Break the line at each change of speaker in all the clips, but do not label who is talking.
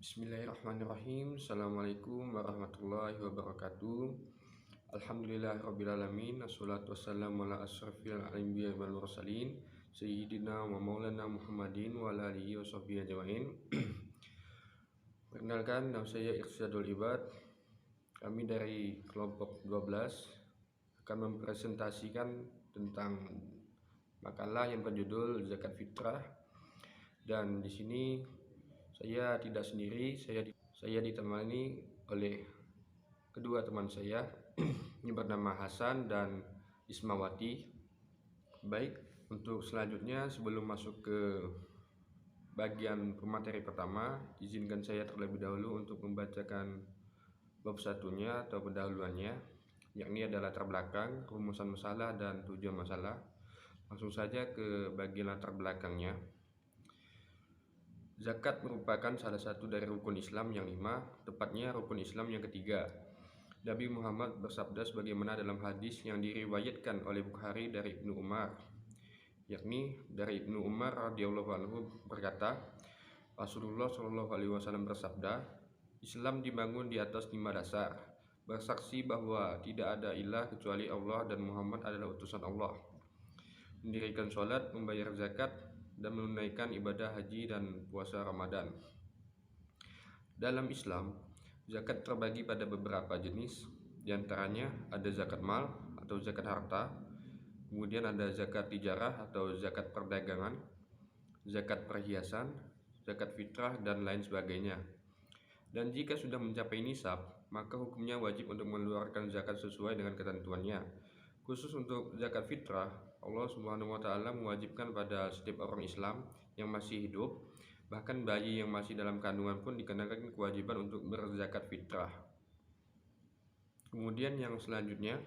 Bismillahirrahmanirrahim. Assalamualaikum warahmatullahi wabarakatuh. Alhamdulillahirrabbilalamin. Assalatu wassalamu ala asrafil anbiya wal mursalin Sayyidina wa maulana Muhammadin wa ala alihi wa sahbihi ajma'in. Perkenalkan, nama saya Irsyadul Ibad. Kami dari kelompok 12 akan mempresentasikan tentang makalah yang berjudul Zakat Fitrah. Dan di sini saya tidak sendiri, saya ditemani oleh kedua teman saya yang bernama Hasan dan Ismawati. Baik, untuk selanjutnya sebelum masuk ke bagian pemateri pertama, izinkan saya terlebih dahulu untuk membacakan bab satunya atau pendahuluannya, yakni adalah latar belakang, rumusan masalah, dan tujuan masalah. Langsung saja ke bagian latar belakangnya. Zakat merupakan salah satu dari rukun Islam yang 5, tepatnya rukun Islam yang ketiga. Nabi Muhammad bersabda sebagaimana dalam hadis yang diriwayatkan oleh Bukhari dari Ibnu Umar, yakni dari Ibnu Umar radhiyallahu anhu berkata, Rasulullah Shallallahu alaihi wasallam bersabda, Islam dibangun di atas 5 dasar: bersaksi bahwa tidak ada ilah kecuali Allah dan Muhammad adalah utusan Allah, mendirikan sholat, membayar zakat, dan menunaikan ibadah haji dan puasa Ramadan. Dalam Islam, zakat terbagi pada beberapa jenis. Di antaranya ada zakat mal atau zakat harta, kemudian ada zakat tijarah atau zakat perdagangan, zakat perhiasan, zakat fitrah, dan lain sebagainya. Dan jika sudah mencapai nisab, maka hukumnya wajib untuk mengeluarkan zakat sesuai dengan ketentuannya. Khusus untuk zakat fitrah, Allah Subhanahu wa Ta'ala mewajibkan pada setiap orang Islam yang masih hidup, bahkan bayi yang masih dalam kandungan pun dikenakan kewajiban untuk berzakat fitrah. Kemudian yang selanjutnya,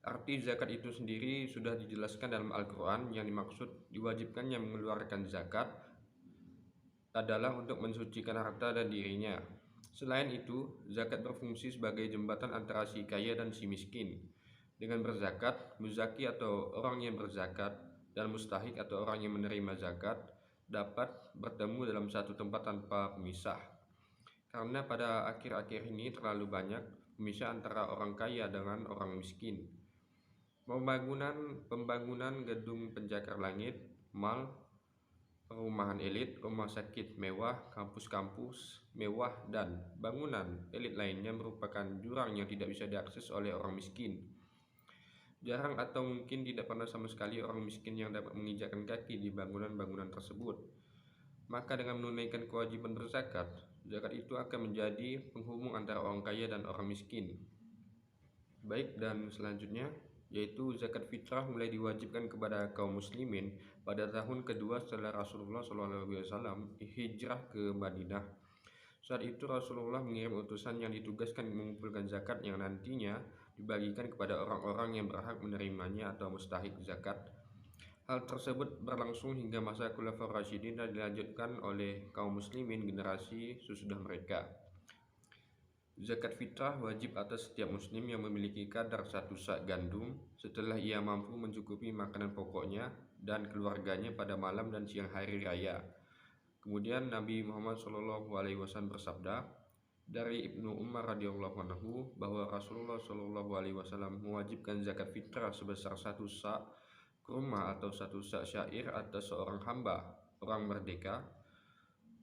arti zakat itu sendiri sudah dijelaskan dalam Al-Quran. Yang dimaksud diwajibkannya mengeluarkan zakat adalah untuk mensucikan harta dan dirinya. Selain itu, zakat berfungsi sebagai jembatan antara si kaya dan si miskin. Dengan berzakat, muzaki atau orang yang berzakat dan mustahik atau orang yang menerima zakat dapat bertemu dalam satu tempat tanpa pemisah. Karena pada akhir-akhir ini terlalu banyak pemisah antara orang kaya dengan orang miskin. Pembangunan gedung pencakar langit, mal, perumahan elit, rumah sakit mewah, kampus-kampus mewah, dan bangunan elit lainnya merupakan jurang yang tidak bisa diakses oleh orang miskin. Jarang atau mungkin tidak pernah sama sekali orang miskin yang dapat menginjakkan kaki di bangunan-bangunan tersebut. Maka dengan menunaikan kewajiban berzakat, zakat itu akan menjadi penghubung antara orang kaya dan orang miskin. Baik, dan selanjutnya yaitu zakat fitrah mulai diwajibkan kepada kaum muslimin pada tahun kedua setelah Rasulullah SAW hijrah ke Madinah. Saat itu Rasulullah mengirim utusan yang ditugaskan mengumpulkan zakat yang nantinya dibagikan kepada orang-orang yang berhak menerimanya atau mustahik zakat. Hal tersebut berlangsung hingga masa Khulafaur Rasyidin dan dilanjutkan oleh kaum muslimin generasi sesudah mereka. Zakat fitrah wajib atas setiap muslim yang memiliki kadar 1 sak gandum setelah ia mampu mencukupi makanan pokoknya dan keluarganya pada malam dan siang hari raya. Kemudian Nabi Muhammad SAW bersabda dari Ibnu Umar radhiyallahu anhu bahwa Rasulullah SAW mewajibkan zakat fitrah sebesar 1 sak kurma atau 1 sak syair atas seorang hamba, orang merdeka,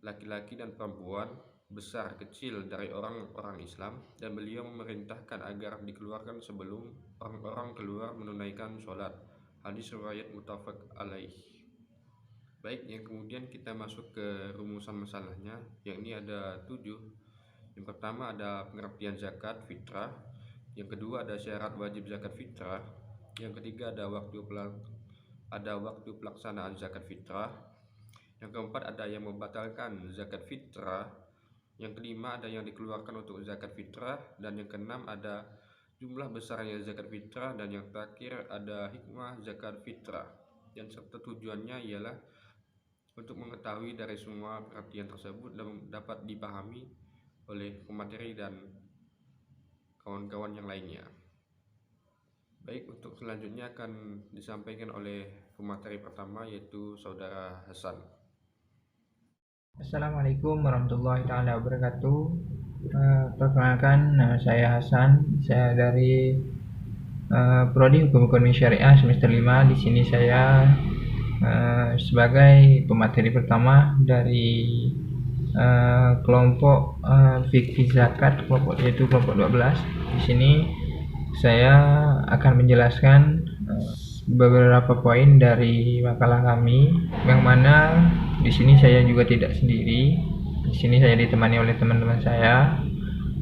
laki-laki dan perempuan, besar kecil dari orang-orang Islam, dan beliau memerintahkan agar dikeluarkan sebelum orang-orang keluar menunaikan sholat. Hadis riwayat muttafaq alaih. Baik, yang kemudian kita masuk ke rumusan masalahnya, yakni ada 7. Yang pertama ada pengertian zakat fitrah, yang kedua ada syarat wajib zakat fitrah, yang ketiga ada waktu pelaksanaan zakat fitrah, yang keempat ada yang membatalkan zakat fitrah, yang kelima ada yang dikeluarkan untuk zakat fitrah, dan yang keenam ada jumlah besarnya zakat fitrah, dan yang terakhir ada hikmah zakat fitrah, dan serta tujuannya ialah untuk mengetahui dari semua pengertian tersebut dan dapat dipahami oleh pemateri dan kawan-kawan yang lainnya. Baik, untuk selanjutnya akan disampaikan oleh pemateri pertama yaitu Saudara Hasan.
Assalamualaikum warahmatullahi taala wabarakatuh. Perkenalkan, nama saya Hasan. Saya dari Prodi Hukum Ekonomi Syariah semester 5. Di sini saya sebagai pemateri pertama dari kelompok fikih zakat yaitu kelompok 12. Di sini saya akan menjelaskan beberapa poin dari makalah kami, yang mana di sini saya juga tidak sendiri. Di sini saya ditemani oleh teman-teman saya,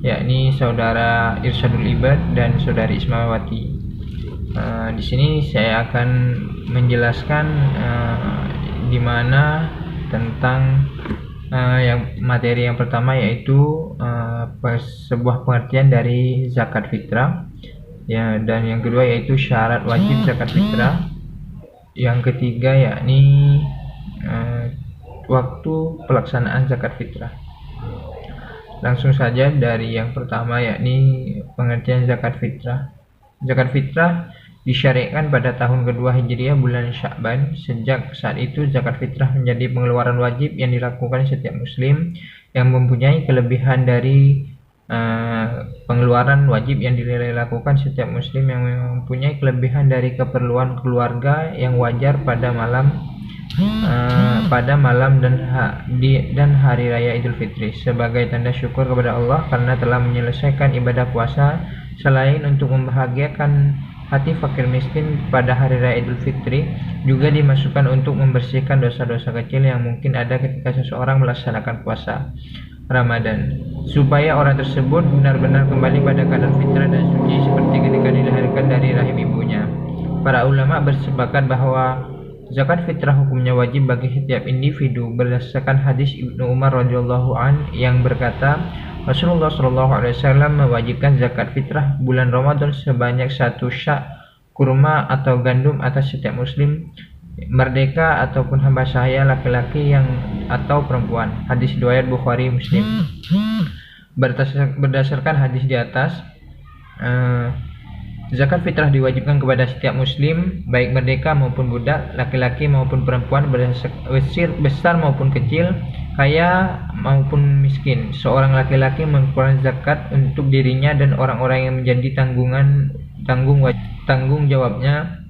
yakni saudara Irsyadul Ibad dan saudari Ismawati. Di sini saya akan menjelaskan di mana tentang yang materi yang pertama, yaitu sebuah pengertian dari zakat fitrah. Ya, dan yang kedua yaitu syarat wajib zakat fitrah. Yang ketiga yakni waktu pelaksanaan zakat fitrah. Langsung saja dari yang pertama, yakni pengertian zakat fitrah. Zakat fitrah disyariatkan pada tahun kedua Hijriah bulan Sya'ban. Sejak saat itu zakat fitrah menjadi pengeluaran wajib yang dilakukan setiap muslim yang mempunyai kelebihan dari pengeluaran wajib yang dilakukan setiap muslim yang mempunyai kelebihan dari keperluan keluarga yang wajar pada malam dan hari raya Idul Fitri, sebagai tanda syukur kepada Allah karena telah menyelesaikan ibadah puasa, selain untuk membahagiakan hati fakir miskin pada hari raya Idul Fitri, juga dimasukkan untuk membersihkan dosa-dosa kecil yang mungkin ada ketika seseorang melaksanakan puasa Ramadan, supaya orang tersebut benar-benar kembali pada keadaan fitrah dan suci seperti ketika dilahirkan dari rahim ibunya. Para ulama bersepakat bahwa zakat fitrah hukumnya wajib bagi setiap individu berdasarkan hadis Ibnu Umar radhiyallahu an yang berkata, Rasulullah SAW mewajibkan zakat fitrah bulan Ramadan sebanyak 1 syak kurma atau gandum atas setiap muslim, merdeka ataupun hamba sahaya, laki-laki atau perempuan. Hadis riwayat Bukhari Muslim. Berdasarkan hadis di atas, zakat fitrah diwajibkan kepada setiap muslim, baik merdeka maupun budak, laki-laki maupun perempuan, besar maupun kecil, kaya maupun miskin. Seorang laki-laki mengeluarkan zakat untuk dirinya dan orang-orang yang menjadi tanggung jawabnya.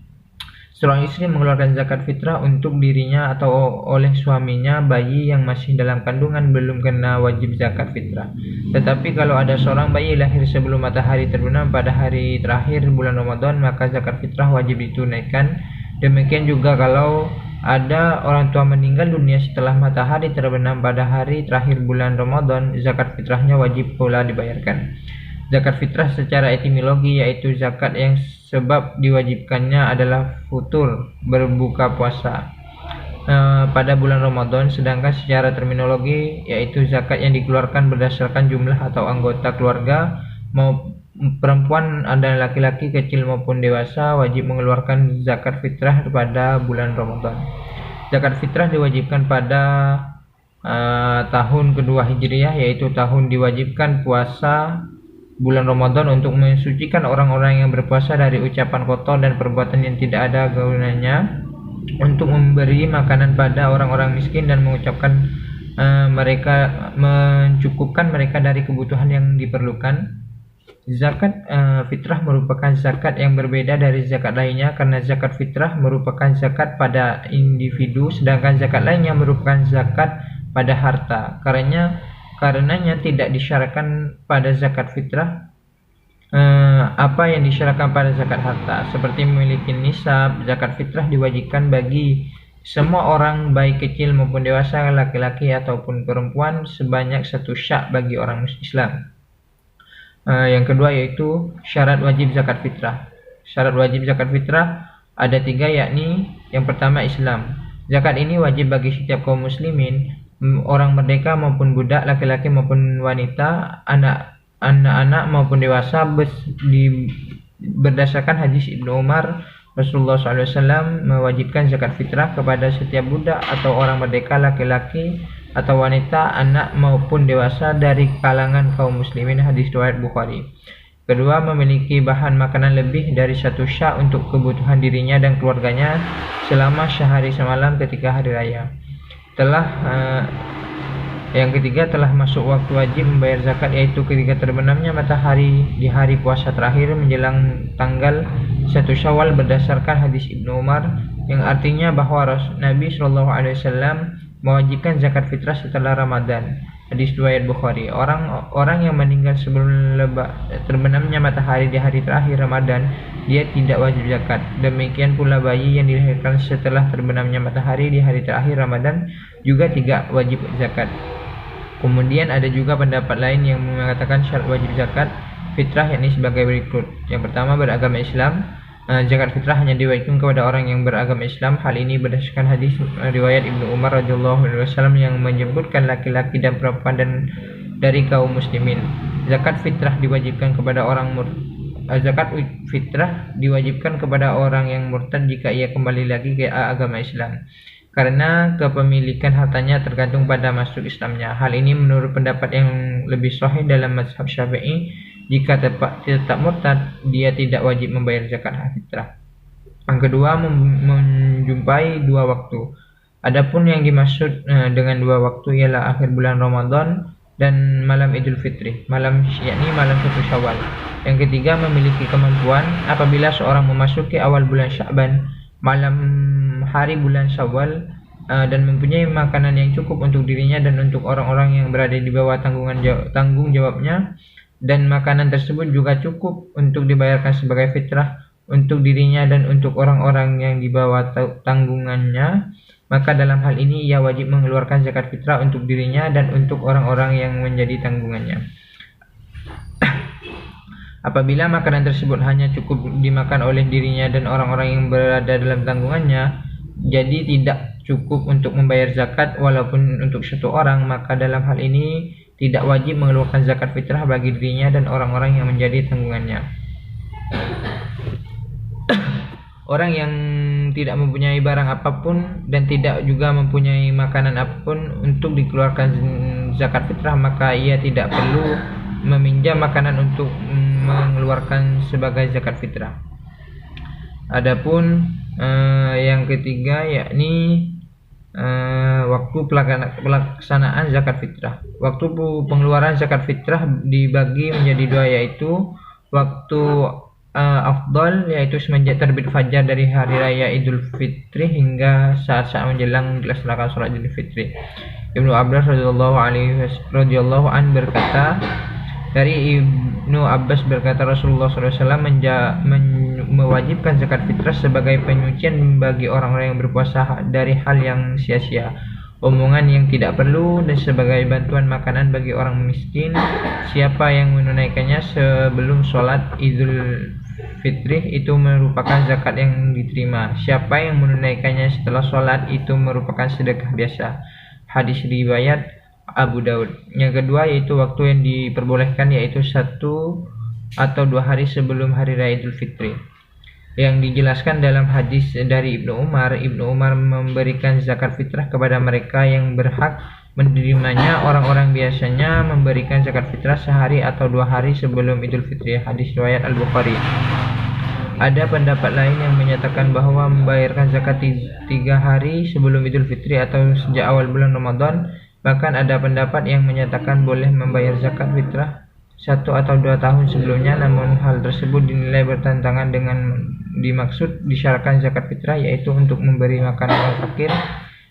Seorang istri mengeluarkan zakat fitrah untuk dirinya atau oleh suaminya. Bayi yang masih dalam kandungan belum kena wajib zakat fitrah. Tetapi kalau ada seorang bayi lahir sebelum matahari terbenam pada hari terakhir bulan Ramadan, maka zakat fitrah wajib ditunaikan. Demikian juga kalau ada orang tua meninggal dunia setelah matahari terbenam pada hari terakhir bulan Ramadan, zakat fitrahnya wajib pula dibayarkan. Zakat fitrah secara etimologi yaitu zakat yang sebab diwajibkannya adalah futur, berbuka puasa pada bulan Ramadan, sedangkan secara terminologi yaitu zakat yang dikeluarkan berdasarkan jumlah atau anggota keluarga, mau perempuan dan laki-laki, kecil maupun dewasa, wajib mengeluarkan zakat fitrah pada bulan Ramadan. Zakat fitrah diwajibkan pada tahun kedua Hijriah, yaitu tahun diwajibkan puasa bulan Ramadan untuk mensucikan orang-orang yang berpuasa dari ucapan kotor dan perbuatan yang tidak ada gunanya, untuk memberi makanan pada orang-orang miskin dan mencukupkan mereka dari kebutuhan yang diperlukan. Zakat fitrah merupakan zakat yang berbeda dari zakat lainnya karena zakat fitrah merupakan zakat pada individu, sedangkan zakat lainnya merupakan zakat pada harta. Karenanya tidak disyaratkan pada zakat fitrah apa yang disyaratkan pada zakat harta, seperti memiliki nisab. Zakat fitrah diwajibkan bagi semua orang, baik kecil maupun dewasa, laki-laki ataupun perempuan, sebanyak 1 syak bagi orang Islam. Yang kedua yaitu syarat wajib zakat fitrah. Syarat wajib zakat fitrah ada 3, yakni yang pertama Islam. Zakat ini wajib bagi setiap kaum muslimin, orang merdeka maupun budak, laki-laki maupun wanita, anak-anak maupun dewasa, berdasarkan hadis Ibnu Umar. Rasulullah SAW mewajibkan zakat fitrah kepada setiap budak atau orang merdeka, laki-laki atau wanita, anak maupun dewasa dari kalangan kaum muslimin. Hadis riwayat Bukhari. Kedua, memiliki bahan makanan lebih dari 1 syak untuk kebutuhan dirinya dan keluarganya selama sehari semalam ketika hari raya. Yang ketiga, telah masuk waktu wajib membayar zakat, yaitu ketika terbenamnya matahari di hari puasa terakhir menjelang tanggal 1 Syawal berdasarkan hadis Ibnu Umar yang artinya bahwa Nabi Shallallahu Alaihi Wasallam mewajibkan zakat fitrah setelah Ramadan. Hadis riwayat Bukhari. Orang yang meninggal sebelum terbenamnya matahari di hari terakhir Ramadan, dia tidak wajib zakat. Demikian pula bayi yang dilahirkan setelah terbenamnya matahari di hari terakhir Ramadan juga tidak wajib zakat. Kemudian ada juga pendapat lain yang mengatakan syarat wajib zakat fitrah yakni sebagai berikut. Yang pertama, beragama Islam. Zakat fitrah hanya diwajibkan kepada orang yang beragama Islam. Hal ini berdasarkan hadis riwayat Ibnu Umar radhiyallahu wasallam yang menyebutkan laki-laki dan perempuan dan dari kaum muslimin. Zakat fitrah diwajibkan kepada orang yang murtad jika ia kembali lagi ke agama Islam, karena kepemilikan hartanya tergantung pada masuk Islamnya. Hal ini menurut pendapat yang lebih sahih dalam mazhab Syafi'i. Jika tetap murtad, dia tidak wajib membayar zakat fitrah. Yang kedua, menjumpai dua waktu. Adapun yang dimaksud dengan dua waktu ialah akhir bulan Ramadan dan malam Idul Fitri, yakni malam 1 Syawal. Yang ketiga, memiliki kemampuan apabila seorang memasuki awal bulan Sya'ban, malam hari bulan Syawal, dan mempunyai makanan yang cukup untuk dirinya dan untuk orang-orang yang berada di bawah tanggung jawabnya, dan makanan tersebut juga cukup untuk dibayarkan sebagai fitrah untuk dirinya dan untuk orang-orang yang di bawah tanggungannya, maka dalam hal ini ia wajib mengeluarkan zakat fitrah untuk dirinya dan untuk orang-orang yang menjadi tanggungannya. Apabila makanan tersebut hanya cukup dimakan oleh dirinya dan orang-orang yang berada dalam tanggungannya, jadi tidak cukup untuk membayar zakat walaupun untuk satu orang, maka dalam hal ini tidak wajib mengeluarkan zakat fitrah bagi dirinya dan orang-orang yang menjadi tanggungannya. Orang yang tidak mempunyai barang apapun dan tidak juga mempunyai makanan apapun untuk dikeluarkan zakat fitrah, maka ia tidak perlu meminjam makanan untuk mengeluarkan sebagai zakat fitrah. Adapun yang ketiga yakni waktu pelaksanaan zakat fitrah. Waktu pengeluaran zakat fitrah dibagi menjadi dua, yaitu waktu afdal, yaitu semenjak terbit fajar dari hari raya Idul Fitri hingga saat-saat menjelang dilaksanakan sholat Idul Fitri. Ibnu Abbas radhiyallahu an berkata, dari Ibnu Abbas berkata, Rasulullah SAW mewajibkan zakat fitrah sebagai penyucian bagi orang-orang yang berpuasa dari hal yang sia-sia, omongan yang tidak perlu, dan sebagai bantuan makanan bagi orang miskin. Siapa yang menunaikannya sebelum sholat Idul Fitri itu merupakan zakat yang diterima. Siapa yang menunaikannya setelah sholat itu merupakan sedekah biasa. Hadis riwayat Abu Daud. Yang kedua yaitu waktu yang diperbolehkan, yaitu 1 atau 2 hari sebelum hari raya Idul Fitri, yang dijelaskan dalam hadis dari Ibnu Umar. Ibnu Umar memberikan zakat fitrah kepada mereka yang berhak menerimanya. Orang-orang biasanya memberikan zakat fitrah sehari atau 2 hari sebelum Idul Fitri. Hadis riwayat Al-Bukhari. Ada pendapat lain yang menyatakan bahwa membayarkan zakat 3 hari sebelum Idul Fitri atau sejak awal bulan Ramadan. Bahkan ada pendapat yang menyatakan boleh membayar zakat fitrah 1 atau 2 tahun sebelumnya, namun hal tersebut dinilai bertentangan dengan dimaksud disyaratkan zakat fitrah, yaitu untuk memberi makan orang fakir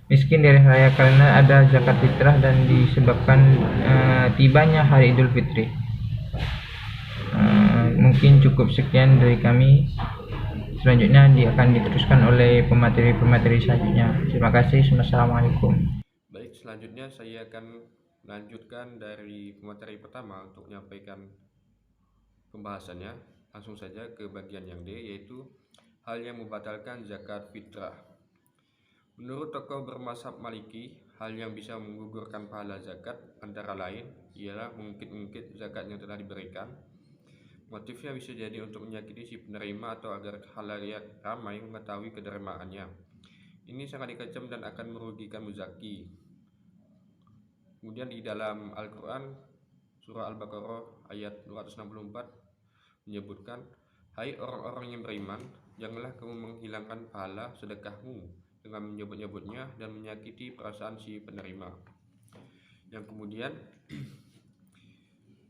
miskin dari raya, karena ada zakat fitrah dan disebabkan tibanya hari Idul Fitri. Mungkin cukup sekian dari kami. Selanjutnya akan diteruskan oleh pemateri-pemateri selanjutnya. Terima kasih. Assalamualaikum.
Baik, selanjutnya saya akan melanjutkan dari pemateri pertama untuk menyampaikan pembahasannya. Langsung saja ke bagian yang D, yaitu hal yang membatalkan zakat fitrah. Menurut tokoh bermazhab Maliki, hal yang bisa menggugurkan pahala zakat antara lain ialah mengungkit-ungkit zakat yang telah diberikan. Motifnya bisa jadi untuk menyakiti si penerima atau agar khalayak ramai mengetahui kederimaannya. Ini sangat dikecam dan akan merugikan muzaki. Kemudian di dalam Al-Quran surah Al-Baqarah ayat 264 menyebutkan, hai orang-orang yang beriman, janganlah kamu menghilangkan pahala sedekahmu dengan menyebut-nyebutnya dan menyakiti perasaan si penerima. Yang kemudian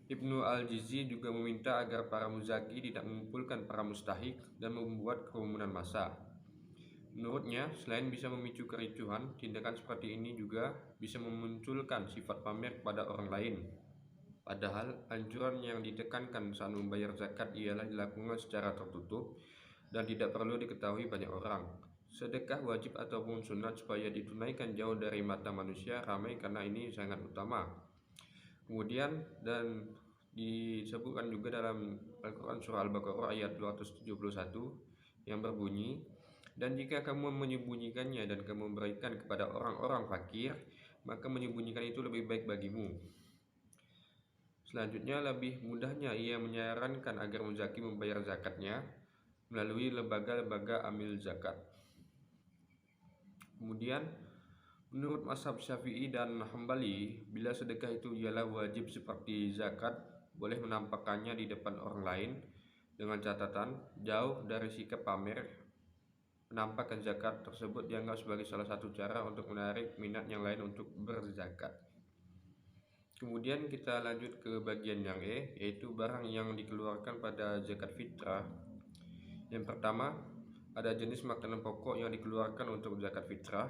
Ibnu Al-Jizi juga meminta agar para muzaki tidak mengumpulkan para mustahik dan membuat kerumunan massa. Menurutnya, selain bisa memicu kericuhan, tindakan seperti ini juga bisa memunculkan sifat pamer kepada orang lain. Padahal, anjuran yang ditekankan saat membayar zakat ialah dilakukan secara tertutup dan tidak perlu diketahui banyak orang. Sedekah wajib ataupun sunat supaya ditunaikan jauh dari mata manusia ramai karena ini sangat utama. Kemudian dan disebutkan juga dalam Al-Quran surah Al-Baqarah ayat 271 yang berbunyi, dan jika kamu menyembunyikannya dan kamu memberikan kepada orang-orang fakir, maka menyembunyikan itu lebih baik bagimu. Selanjutnya, lebih mudahnya ia menyarankan agar muzaki membayar zakatnya melalui lembaga-lembaga amil zakat. Kemudian menurut mazhab Syafi'i dan Hambali, bila sedekah itu ialah wajib seperti zakat, boleh menampakkannya di depan orang lain dengan catatan jauh dari sikap pamer. Menampakkan zakat tersebut dianggap sebagai salah satu cara untuk menarik minat yang lain untuk berzakat. Kemudian kita lanjut ke bagian yang yaitu barang yang dikeluarkan pada zakat fitrah. Yang pertama, ada jenis makanan pokok yang dikeluarkan untuk zakat fitrah.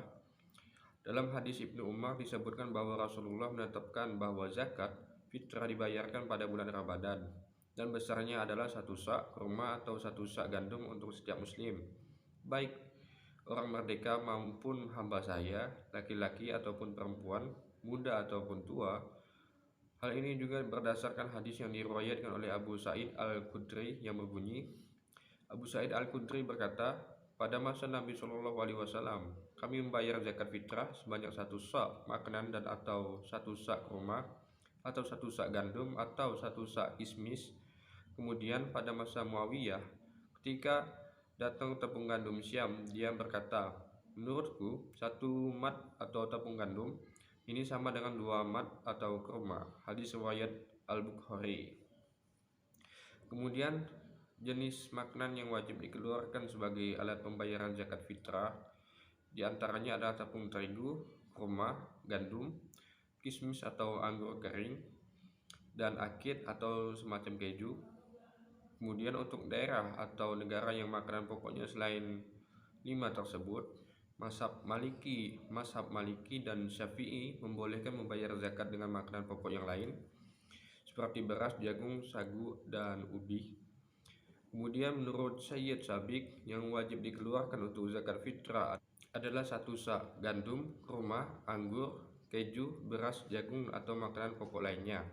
Dalam hadis Ibnu Umar disebutkan bahwa Rasulullah menetapkan bahwa zakat fitrah dibayarkan pada bulan Ramadan dan besarnya adalah 1 sak kurma atau 1 sak gandum untuk setiap muslim, baik orang merdeka maupun hamba sahaya, laki-laki ataupun perempuan, muda ataupun tua. Hal ini juga berdasarkan hadis yang diriwayatkan oleh Abu Sa'id Al-Khudri yang berbunyi, Abu Sa'id Al-Khudri berkata, pada masa Nabi Shallallahu Alaihi Wasallam, kami membayar zakat fitrah sebanyak 1 sak makanan dan atau 1 sak kurma atau 1 sak gandum atau 1 sak kismis. Kemudian pada masa Muawiyah, ketika datang tepung gandum Syam, dia berkata, menurutku 1 mat atau tepung gandum ini sama dengan 2 mat atau kurma. Hadis riwayat Al-Bukhari. Kemudian jenis makanan yang wajib dikeluarkan sebagai alat pembayaran zakat fitrah diantaranya adalah tepung terigu, kurma, gandum, kismis atau anggur kering, dan akid atau semacam keju. Kemudian untuk daerah atau negara yang makanan pokoknya selain 5 tersebut, mazhab Maliki dan Syafi'i membolehkan membayar zakat dengan makanan pokok yang lain seperti beras, jagung, sagu, dan ubi. Kemudian menurut Sayyid Sabiq, yang wajib dikeluarkan untuk zakat fitrah adalah 1 sak gandum, kurma, anggur, keju, beras, jagung atau makanan pokok lainnya.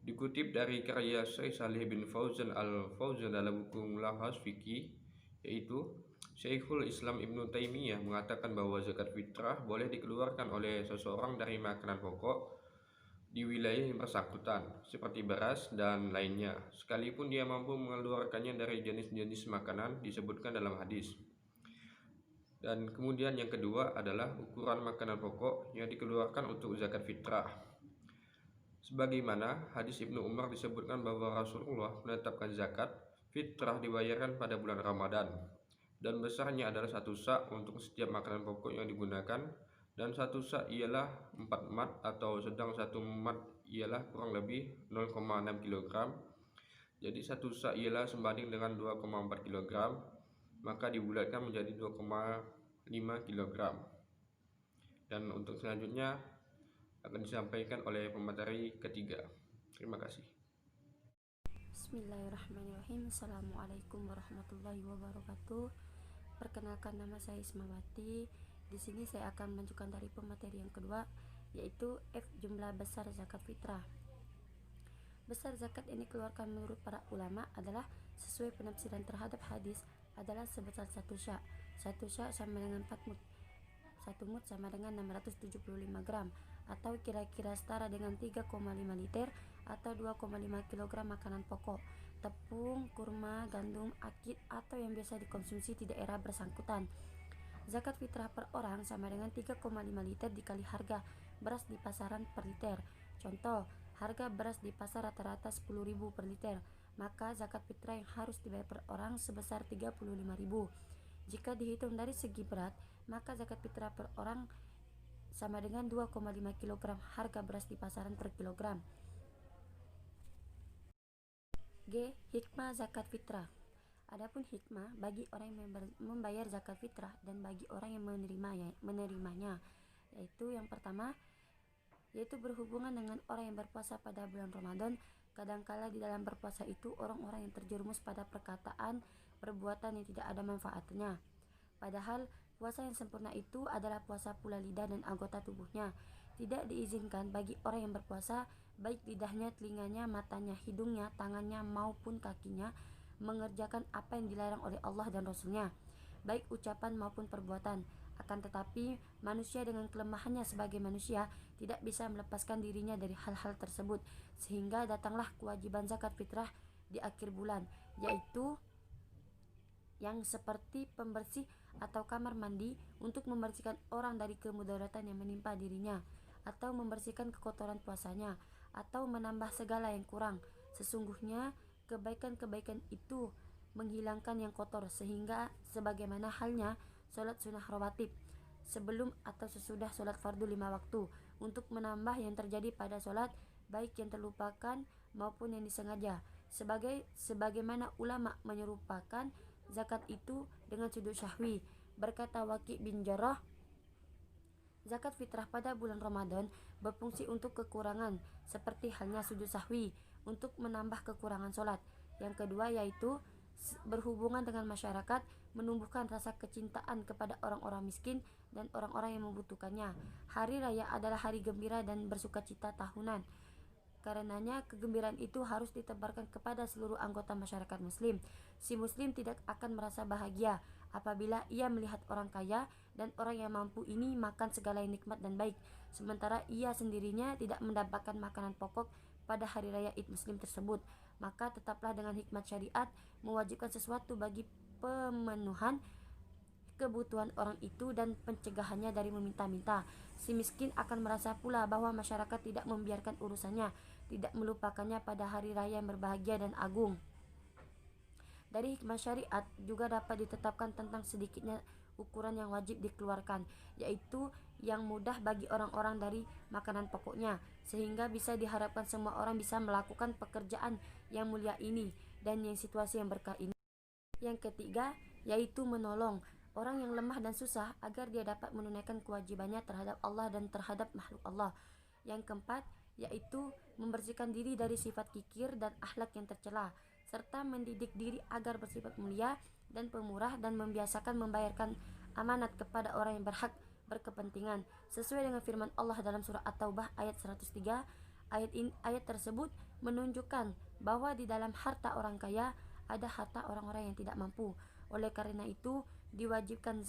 Dikutip dari karya Syekh Salih bin Fauzan Al-Fauzan dalam buku Mulahaz Fiqih, yaitu Syekhul Islam Ibnu Taimiyah mengatakan bahwa zakat fitrah boleh dikeluarkan oleh seseorang dari makanan pokok di wilayah yang bersangkutan seperti beras dan lainnya, sekalipun dia mampu mengeluarkannya dari jenis-jenis makanan disebutkan dalam hadis. Dan kemudian yang kedua adalah ukuran makanan pokok yang dikeluarkan untuk zakat fitrah. Sebagaimana hadis Ibnu Umar disebutkan bahwa Rasulullah menetapkan zakat fitrah dibayarkan pada bulan Ramadan dan besarnya adalah 1 sak untuk setiap makanan pokok yang digunakan, dan 1 sak ialah 4 mat atau sedang 1 mat ialah kurang lebih 0,6 kg. Jadi 1 sak ialah sebanding dengan 2,4 kg, maka dibulatkan menjadi 2,5 kg. Dan untuk selanjutnya akan disampaikan oleh pemateri ketiga. Terima kasih.
Bismillahirrahmanirrahim. Assalamualaikum warahmatullahi wabarakatuh. Perkenalkan, nama saya Ismawati. Di sini saya akan menunjukkan dari pemateri yang kedua, yaitu F, jumlah besar zakat fitrah. Besar zakat yang dikeluarkan menurut para ulama adalah sesuai penafsiran terhadap hadis adalah sebesar 1 syak. 1 syak sama dengan 4 mut. 1 mut sama dengan 675 gram atau kira-kira setara dengan 3,5 liter atau 2,5 kg makanan pokok, tepung, kurma, gandum, akid atau yang biasa dikonsumsi di daerah bersangkutan. Zakat fitrah per orang sama dengan 3,5 liter dikali harga beras di pasaran per liter. Contoh, harga beras di pasar rata-rata 10.000 per liter, maka zakat fitrah yang harus dibayar per orang sebesar 35.000. Jika dihitung dari segi berat, maka zakat fitrah per orang sama dengan 2,5 kg harga beras di pasaran per kilogram. G. Hikmah zakat fitrah. Adapun hikmah bagi orang yang membayar zakat fitrah dan bagi orang yang menerimanya, yaitu yang pertama, yaitu berhubungan dengan orang yang berpuasa pada bulan Ramadan. Kadangkala di dalam berpuasa itu orang-orang yang terjerumus pada perkataan, perbuatan yang tidak ada manfaatnya. Padahal puasa yang sempurna itu adalah puasa pula lidah dan anggota tubuhnya. Tidak diizinkan bagi orang yang berpuasa, baik lidahnya, telinganya, matanya, hidungnya, tangannya maupun kakinya, mengerjakan apa yang dilarang oleh Allah dan Rasulnya, baik ucapan maupun perbuatan. Akan tetapi manusia dengan kelemahannya sebagai manusia tidak bisa melepaskan dirinya dari hal-hal tersebut, sehingga datanglah kewajiban zakat fitrah di akhir bulan, yaitu yang seperti pembersih atau kamar mandi untuk membersihkan orang dari kemudaratan yang menimpa dirinya, atau membersihkan kekotoran puasanya, atau menambah segala yang kurang. Sesungguhnya kebaikan-kebaikan itu menghilangkan yang kotor, sehingga sebagaimana halnya sholat sunnah rawatib sebelum atau sesudah sholat fardu 5 waktu, untuk menambah yang terjadi pada sholat, baik yang terlupakan maupun yang disengaja. Sebagaimana ulama menyerupakan zakat itu dengan sujud syahwi. Berkata Waqi' bin Jarrah, zakat fitrah pada bulan Ramadan berfungsi untuk kekurangan, seperti halnya sujud sahwi untuk menambah kekurangan sholat. Yang kedua yaitu berhubungan dengan masyarakat, menumbuhkan rasa kecintaan kepada orang-orang miskin dan orang-orang yang membutuhkannya. Hari raya adalah hari gembira dan bersukacita tahunan. Karenanya kegembiraan itu harus ditebarkan kepada seluruh anggota masyarakat muslim. Si muslim tidak akan merasa bahagia apabila ia melihat orang kaya dan orang yang mampu ini makan segala yang nikmat dan baik, sementara ia sendirinya tidak mendapatkan makanan pokok pada hari raya Id Muslim tersebut. Maka tetaplah dengan hikmat syariat mewajibkan sesuatu bagi pemenuhan kebutuhan orang itu dan pencegahannya dari meminta-minta. Si miskin akan merasa pula bahwa masyarakat tidak membiarkan urusannya, tidak melupakannya pada hari raya yang berbahagia dan agung. Dari hikmah syariat juga dapat ditetapkan tentang sedikitnya ukuran yang wajib dikeluarkan, yaitu yang mudah bagi orang-orang dari makanan pokoknya, sehingga bisa diharapkan semua orang bisa melakukan pekerjaan yang mulia ini dan yang situasi yang berkah ini. Yang ketiga yaitu menolong orang yang lemah dan susah agar dia dapat menunaikan kewajibannya terhadap Allah dan terhadap makhluk Allah. Yang keempat yaitu membersihkan diri dari sifat kikir dan akhlak yang tercela, serta mendidik diri agar bersifat mulia dan pemurah dan membiasakan membayarkan amanat kepada orang yang berhak berkepentingan sesuai dengan firman Allah dalam surah At-Taubah ayat 103. Ayat tersebut menunjukkan bahwa di dalam harta orang kaya ada harta orang-orang yang tidak mampu. Oleh karena itu diwajibkan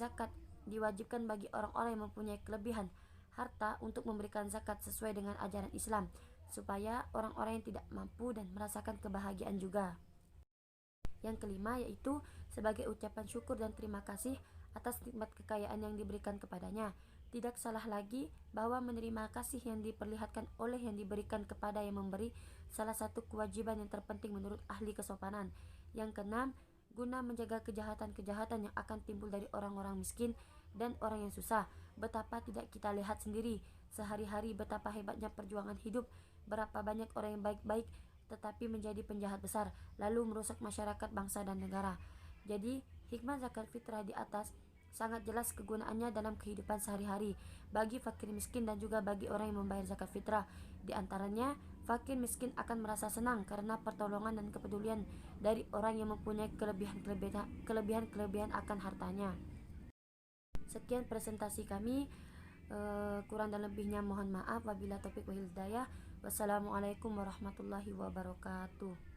bagi orang-orang yang mempunyai kelebihan harta untuk memberikan zakat sesuai dengan ajaran Islam, supaya orang-orang yang tidak mampu dan merasakan kebahagiaan juga. Yang kelima yaitu sebagai ucapan syukur dan terima kasih atas nikmat kekayaan yang diberikan kepadanya. Tidak salah lagi bahwa menerima kasih yang diperlihatkan oleh yang diberikan kepada yang memberi salah satu kewajiban yang terpenting menurut ahli kesopanan. Yang keenam, guna menjaga kejahatan-kejahatan yang akan timbul dari orang-orang miskin dan orang yang susah. Betapa tidak kita lihat sendiri sehari-hari betapa hebatnya perjuangan hidup, berapa banyak orang yang baik-baik tetapi menjadi penjahat besar, lalu merusak masyarakat, bangsa, dan negara. Jadi, hikmah zakat fitrah di atas sangat jelas kegunaannya dalam kehidupan sehari-hari bagi fakir miskin dan juga bagi orang yang membayar zakat fitrah. Di antaranya, fakir miskin akan merasa senang karena pertolongan dan kepedulian dari orang yang mempunyai kelebihan akan hartanya. Sekian presentasi kami, kurang dan lebihnya mohon maaf. Wabillahi taufiq wal hidayah. Wassalamualaikum warahmatullahi wabarakatuh.